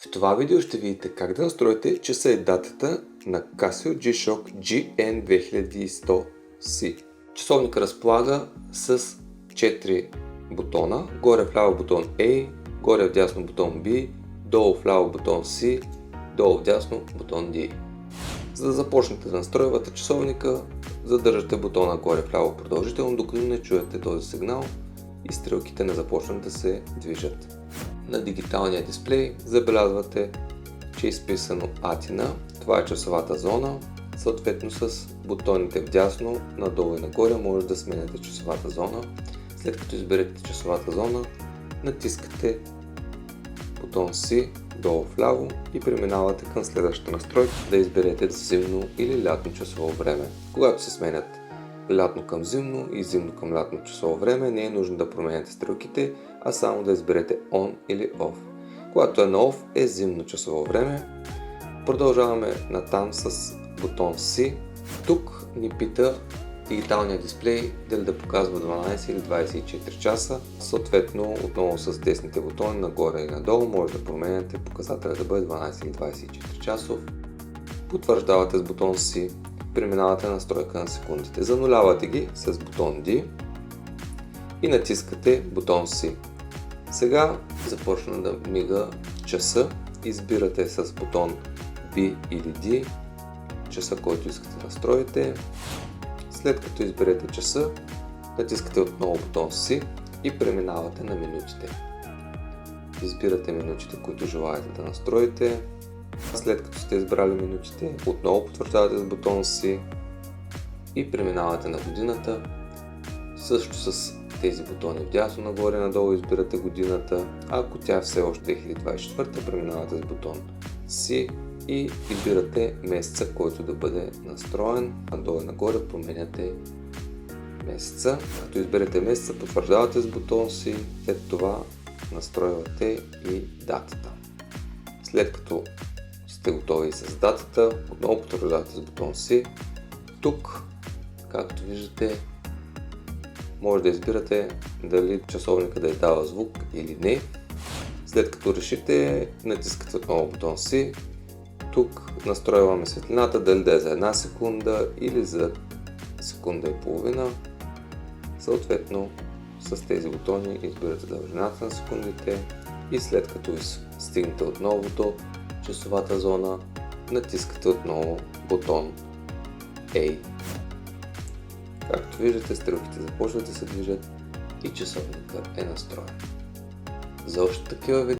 В това видео ще видите как да настроите часа и датата на Casio G-Shock GN2100C. Часовника разполага с 4 бутона. Горе вляво бутон A, горе вдясно бутон B, долу вляво бутон C, долу вдясно бутон D. За да започнете да настройвате часовника, задържате бутона горе вляво продължително, докато не чуете този сигнал и стрелките не започнат да се движат. На дигиталния дисплей забелязвате, че е изписано Atina, това е часовата зона. Съответно с бутоните вдясно, надолу и нагоре може да сменяте часовата зона. След като изберете часовата зона, натискате бутон C долу вляво и преминавате към следващата настройка да изберете зимно или лятно часово време. Когато се сменят лятно към зимно и зимно към лятно часово време, не е нужно да променяте стрелките, а само да изберете On или Off. Когато е на Off е зимно часово време. Продължаваме натам с бутон C. Тук ни пита дигиталния дисплей дали да показва 12 или 24 часа. Съответно, отново с десните бутони нагоре и надолу може да променяте показателя да бъде 12 или 24 часов. Потвърждавате с бутон C. Преминавате на настройка на секундите. Занулявате ги с бутон D и натискате бутон C. Сега започна да мига часа. Избирате с бутон B или D часа, който искате да настроите. След като изберете часа, натискате отново бутон C и преминавате на минутите. Избирате минутите, които желаете да настроите. След като сте избрали минутите, отново потвърждавате с бутон C и преминавате на годината. Също с тези бутони вдясно, нагоре, надолу избирате годината. Ако тя е все още 2024, преминавате с бутон C и избирате месеца, който да бъде настроен. Надолу и нагоре променяте месеца. Като изберете месеца, потвърждавате с бутон C, след това настройвате и датата. След като сте готови с датата, отново потвърждавате с бутон C. Тук, както виждате, може да избирате дали часовника да издава звук или не. След като решите, натискате отново бутон C. Тук настройваме светлината, дали да е за една секунда или за секунда и половина. Съответно, с тези бутони избирате дължината на секундите и след като стигнете отново до часовата зона, натискате отново бутон A. Както виждате, стрелките започват да се движат и часовника е настроен. За още такива видео